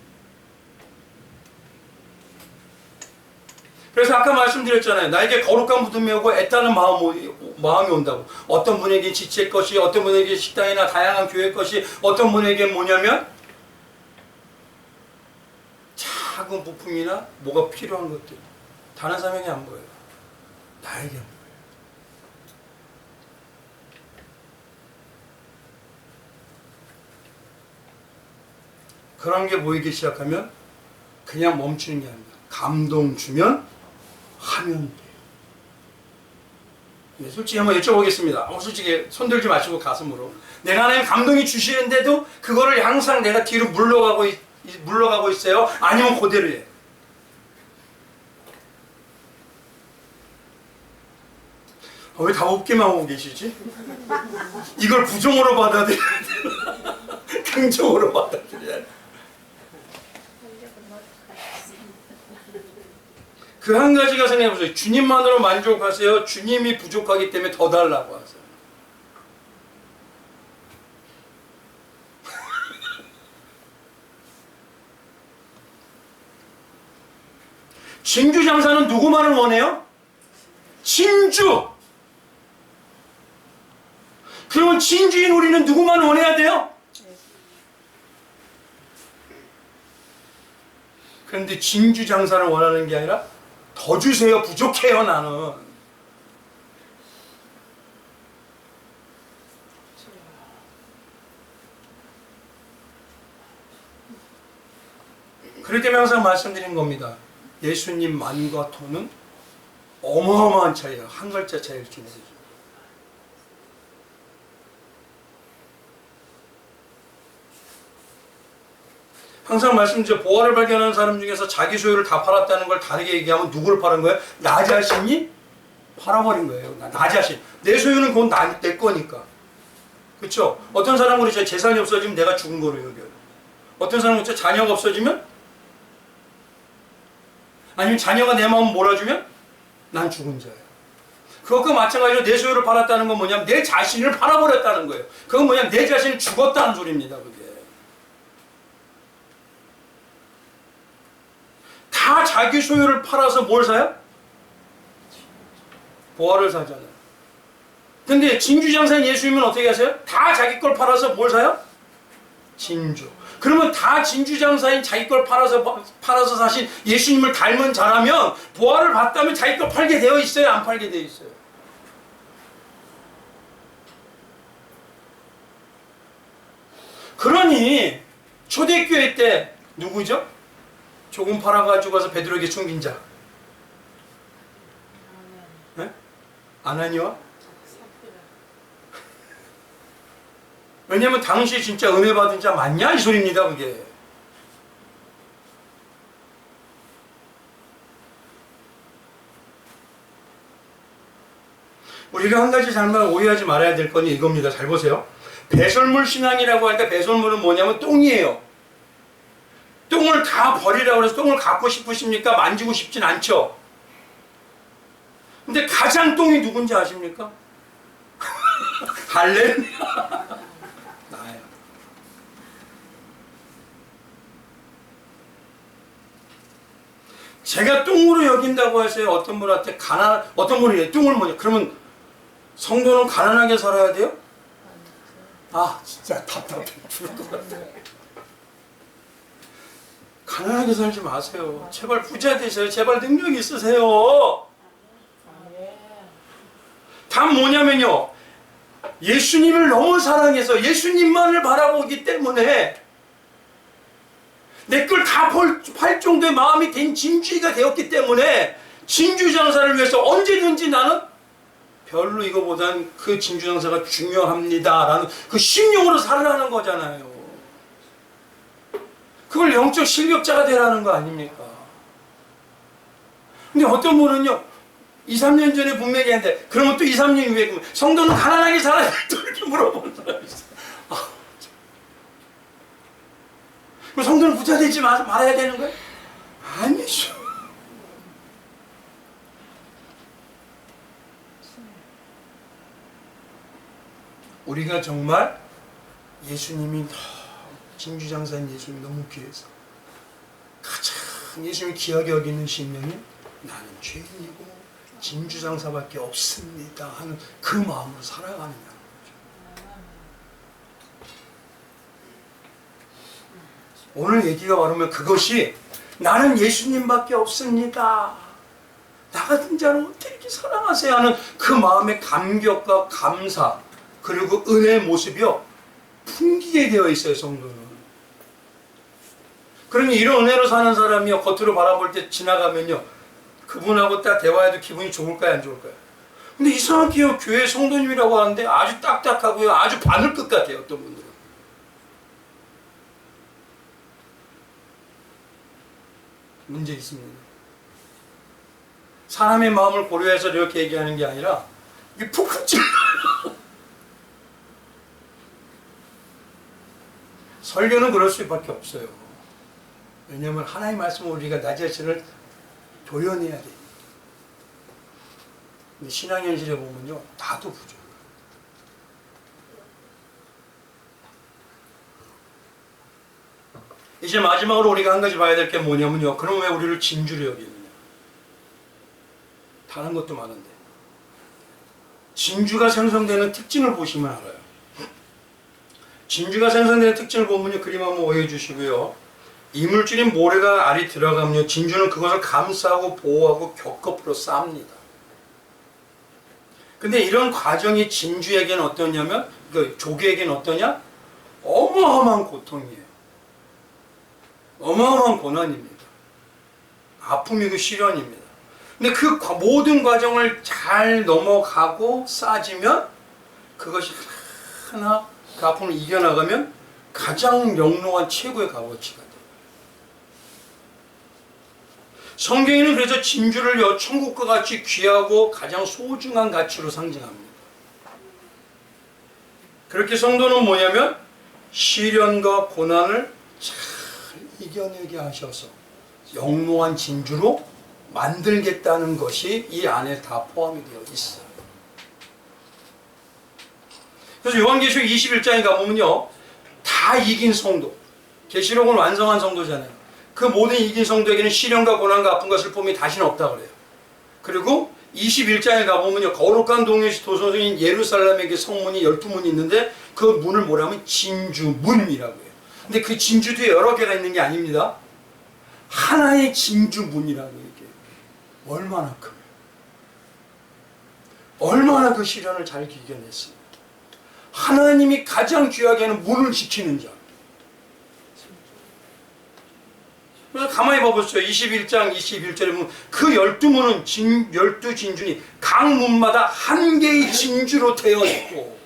그래서 아까 말씀드렸잖아요. 나에게 거룩한 믿음이 오고 애타는 마음이 온다고. 어떤 분에게 지체의 것이, 어떤 분에게 식당이나 다양한 교회 것이, 어떤 분에게 뭐냐면 작은 부품이나 뭐가 필요한 것들. 다른 사람에게 안 보여요. 나에게 안 보여요. 그런 게 보이기 시작하면 그냥 멈추는 게 아닙니다. 감동 주면 하면 돼요. 솔직히 한번 여쭤보겠습니다. 솔직히 손들지 마시고 가슴으로. 내가 하나님 감동이 주시는데도 그거를 항상 내가 뒤로 물러가고 있어요? 아니면 그대로 해요? 왜 다 웃기만 하고 계시지? 이걸 부정으로 받아들여야 되나? 긍정으로 받아들여야 되나? 그 한 가지가 생각해보세요. 주님만으로 만족하세요? 주님이 부족하기 때문에 더 달라고 하세요? 진주장사는 누구만을 원해요? 진주! 그러면 진주인 우리는 누구만 원해야 돼요? 그런데 진주장사를 원하는 게 아니라 더 주세요. 부족해요, 나는. 그렇기 때문에 항상 말씀드린 겁니다. 예수님 만과 돈은 어마어마한 차이예요. 한 글자 차이를 주는. 항상 말씀드려, 보화를 발견하는 사람 중에서 자기 소유를 다 팔았다는 걸 다르게 얘기하면 누구를 팔은 거예요? 나 자신이 팔아버린 거예요. 나 자신. 내 소유는 그건 내 거니까. 그렇죠? 어떤 사람은 그렇죠. 재산이 없어지면 내가 죽은 거로 여겨요. 어떤 사람은 그렇죠. 자녀가 없어지면, 아니면 자녀가 내 마음을 몰아주면 난 죽은 자예요. 그것과 마찬가지로 내 소유를 팔았다는 건 뭐냐면 내 자신을 팔아버렸다는 거예요. 그건 뭐냐면 내 자신이 죽었다는 소리입니다. 그게. 다 자기 소유를 팔아서 뭘 사요? 보화를 사잖아요. 근데 진주장사인 예수님은 어떻게 하세요? 다 자기 걸 팔아서 뭘 사요? 진주. 그러면 다 진주장사인 자기 걸 팔아서 사신 예수님을 닮은 자라면 보화를 받다면 자기 걸 팔게 되어 있어요? 안 팔게 되어 있어요? 그러니 초대교회 때 누구죠? 조금 팔아가지고 가서 베드로에게 숨긴 자. 네? 아나니와? 왜냐면 당시에 진짜 은혜 받은 자 맞냐? 이 소리입니다, 그게. 우리가 한 가지 잘못 오해하지 말아야 될 건 이겁니다. 잘 보세요. 배설물 신앙이라고 하니까 배설물은 뭐냐면 똥이에요. 똥을 다 버리라고 해서 똥을 갖고 싶으십니까? 만지고 싶진 않죠. 근데 가장 똥이 누군지 아십니까? 할렐루야. 나예요. 제가 똥으로 여긴다고 해서 어떤 분한테 어떤 분이 똥을 뭐냐? 그러면 성도는 가난하게 살아야 돼요? 아, 진짜 답답해 죽을 것 같아. 가난하게 살지 마세요. 제발 부자 되세요. 제발 능력 있으세요. 답 뭐냐면요. 예수님을 너무 사랑해서 예수님만을 바라보기 때문에 내 걸 다 팔 정도의 마음이 된 진주의가 되었기 때문에 진주장사를 위해서 언제든지 나는 별로 이거보단 그 진주장사가 중요합니다 라는 그 심령으로 살아가는 거잖아요. 그걸 영적 실력자가 되라는 거 아닙니까? 근데 어떤 분은요 2, 3년 전에 분명히 했는데 그러면 또 2, 3년 후에 성도는 가난하게 살아야 돼 또 이렇게 물어보는 사람이 있어요. 그럼 성도는 부자 되지 말아야 되는 거예요? 아니죠. 우리가 정말 예수님이 진주장사인 예수님이 너무 귀해서 가장 예수님이 귀하게 여기는 심령이 나는 죄인이고 진주장사밖에 없습니다 하는 그 마음으로 살아가느냐는 거죠. 오늘 얘기가 바르면 그것이 나는 예수님밖에 없습니다. 나 같은 자는 어떻게 이렇게 사랑하세요 하는 그 마음의 감격과 감사 그리고 은혜의 모습이요 풍기게 되어 있어요. 성도는. 그러니 이런 은혜로 사는 사람이요 겉으로 바라볼 때 지나가면요 그분하고 딱 대화해도 기분이 좋을까요 안 좋을까요? 근데 이상하게요 교회 성도님이라고 하는데 아주 딱딱하고요 아주 바늘 끝 같아요. 어떤 분들은 문제 있습니다. 사람의 마음을 고려해서 이렇게 얘기하는 게 아니라 이게 푹푹 찔러요. 설교는 그럴 수밖에 없어요. 왜냐하면 하나님의 말씀을 우리가 나 자신을 도려내야 돼요. 근데 신앙 현실에 보면요 다도 부족해요. 이제 마지막으로 우리가 한 가지 봐야 될 게 뭐냐면요 그럼 왜 우리를 진주로 여기느냐. 다른 것도 많은데 진주가 생성되는 특징을 보시면 알아요. 진주가 생성되는 특징을 보면요 그림 한번 오해해 주시고요. 이물질인 모래가 알이 들어가면요 진주는 그것을 감싸고 보호하고 겹겹으로 쌓습니다. 근데 이런 과정이 진주에게는 어떠냐면 그 조개에게는 어떠냐? 어마어마한 고통이에요. 어마어마한 고난입니다. 아픔이고 시련입니다. 근데 그 모든 과정을 잘 넘어가고 쌓아지면 그것이 하나 그 아픔을 이겨나가면 가장 영롱한 최고의 값어치가 돼요. 성경에는 그래서 진주를 천국과 같이 귀하고 가장 소중한 가치로 상징합니다. 그렇게 성도는 뭐냐면 시련과 고난을 잘 이겨내게 하셔서 영롱한 진주로 만들겠다는 것이 이 안에 다 포함이 되어 있어요. 그래서 요한계시록 21장에 가보면요 다 이긴 성도, 계시록은 완성한 성도잖아요. 그 모든 이긴 성도에게는 시련과 고난과 아픔과 슬픔이 다시는 없다 그래요. 그리고 21장에 가보면요 거룩한 동료시 도성인 예루살렘에게 성문이 12문이 있는데 그 문을 뭐라면 진주문이라고 해요. 근데 그 진주 뒤에 여러 개가 있는 게 아닙니다. 하나의 진주문이라고 얘기해요. 얼마나 크면 얼마나 그 시련을 잘 이겨냈습니까? 하나님이 가장 귀하게 하는 문을 지키는 자. 그래서 가만히 봐보세요. 21장 21절에 보면 그 12문은 12진주니 각 문마다 한 개의 진주로 되어 있고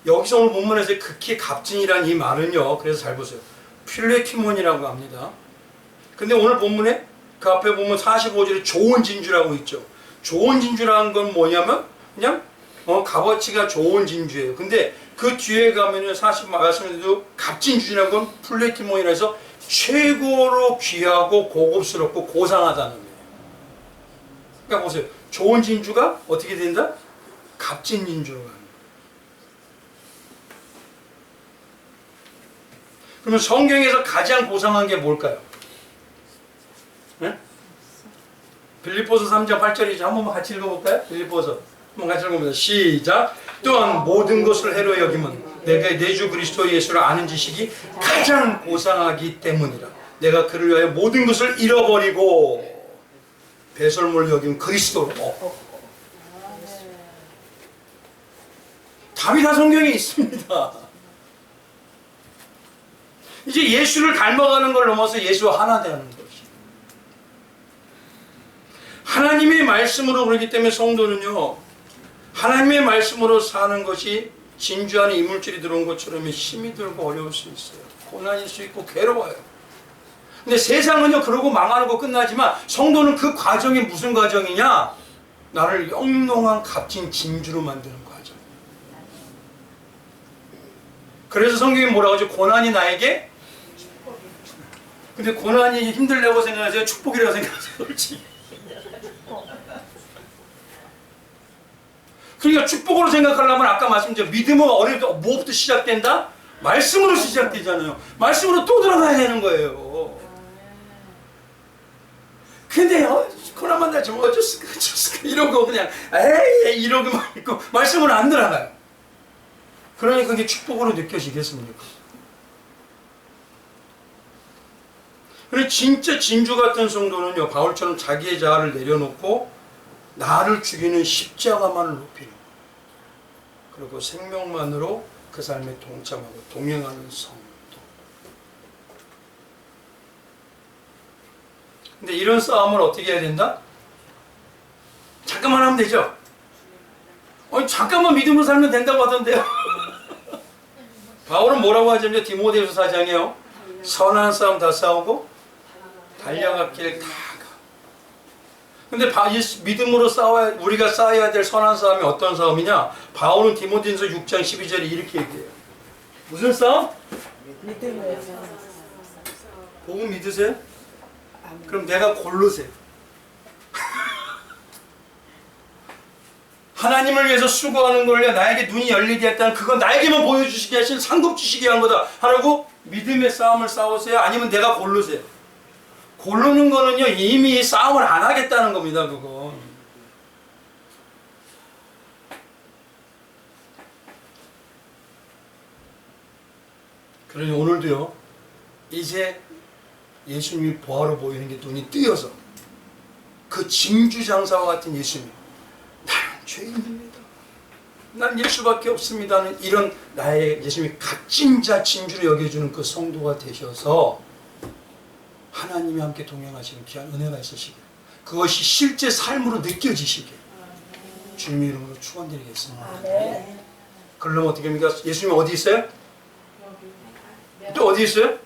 여기서 오늘 본문에서 극히 값진이라는 이 말은요 그래서 잘 보세요. 필레티몬이라고 합니다. 근데 오늘 본문에 그 앞에 보면 45절에 좋은 진주라고 있죠. 좋은 진주라는 건 뭐냐면 그냥 값어치가 좋은 진주예요. 근데 그 뒤에 가면은 사실 말씀드려도 값진주라는 건 플래티넘이라 해서 최고로 귀하고 고급스럽고 고상하다는 거예요. 그러니까 보세요. 좋은 진주가 어떻게 된다? 값진 진주로 가는 거예요. 그러면 성경에서 가장 고상한 게 뭘까요? 네? 빌립보서 3장 8절이죠. 한 번만 같이 읽어볼까요? 빌립보서 한번 같이 읽어봅니다. 시작. 또한 모든 것을 해로 여김은 내가 내 주 그리스도 예수를 아는 지식이 가장 고상하기 때문이라. 내가 그를 위하여 모든 것을 잃어버리고 배설물 여김 그리스도로. 답이 다 성경에 있습니다. 이제 예수를 닮아가는 걸 넘어서 예수와 하나 되는 것이. 하나님의 말씀으로 그렇기 때문에 성도는요, 하나님의 말씀으로 사는 것이 진주 안에 이물질이 들어온 것처럼 힘이 들고 어려울 수 있어요. 고난일 수 있고 괴로워요. 근데 세상은요, 그러고 망하는 거 끝나지만 성도는 그 과정이 무슨 과정이냐? 나를 영롱한 값진 진주로 만드는 과정. 그래서 성경이 뭐라고 하죠? 고난이 나에게? 근데 고난이 힘들다고 생각하세요? 축복이라고 생각하세요? 솔직히. 그러니까 축복으로 생각하려면 아까 말씀드린 믿음은 어릴 때 뭐부터 시작된다? 말씀으로 시작되잖아요. 말씀으로 또 들어가야 되는 거예요. 근데 고난만 나지 뭐 어쩌을까 이러고 그냥 에이 이러고만 있고 말씀으로 안 들어가요. 그러니까 그게 축복으로 느껴지겠습니까? 그런데 진짜 진주 같은 성도는요, 바울처럼 자기의 자아를 내려놓고 나를 죽이는 십자가만을 높이는 거예요. 그리고 생명만으로 그 삶에 동참하고 동행하는 성도. 근데 이런 싸움을 어떻게 해야 된다? 잠깐만 하면 되죠? 잠깐만 믿음으로 살면 된다고 하던데요. 바울은 뭐라고 하냐면 디모데후서 4장에요. 선한 싸움 다 싸우고 달려갔길 다 가. 근데 믿음으로 우리가 싸워야 될 선한 싸움이 어떤 싸움이냐? 바울은 디모데전서 6장 12절에 이렇게 얘기해요. 무슨 싸움? 믿음을. 복음 믿으세요? 그럼 내가 고르세요. 하나님을 위해서 수고하는 걸 나에게 눈이 열리게 했다는 그건 나에게만 보여주시게 하신 상급 주시게 한 거다 하라고 믿음의 싸움을 싸우세요? 아니면 내가 고르세요? 고르는 거는요 이미 싸움을 안 하겠다는 겁니다. 그건 그러니 오늘도요 이제 예수님이 보아로 보이는 게 눈이 뜨여서 그 진주장사와 같은 예수님, 나는 죄인입니다, 난 예수밖에 없습니다는 이런 나의 예수님이 값진 자 진주로 여겨주는 그 성도가 되셔서 하나님이 함께 동행하시는 귀한 은혜가 있으시길, 그것이 실제 삶으로 느껴지시길 주님의 이름으로 축원드리겠습니다. 그러면 어떻게 합니까? 예수님 어디 있어요? 또 어디 있어요?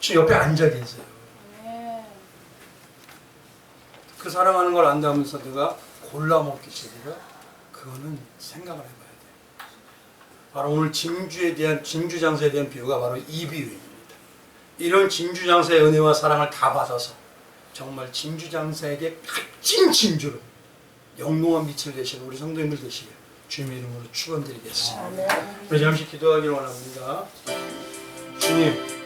지금 옆에 앉아 계세요. 그 사랑하는 걸 안다면서 내가 골라 먹기 시작해요. 그거는 생각을 해봐야 돼요. 바로 오늘 진주장사에 대한 비유가 바로 이 비유입니다. 이런 진주장사의 은혜와 사랑을 다 받아서 정말 진주장사에게 값진 진주로 영롱한 빛을 내시는 우리 성도님들 되시길 주님의 이름으로 축원드리겠습니다. 우리 잠시 기도하기를 원합니다. 주님,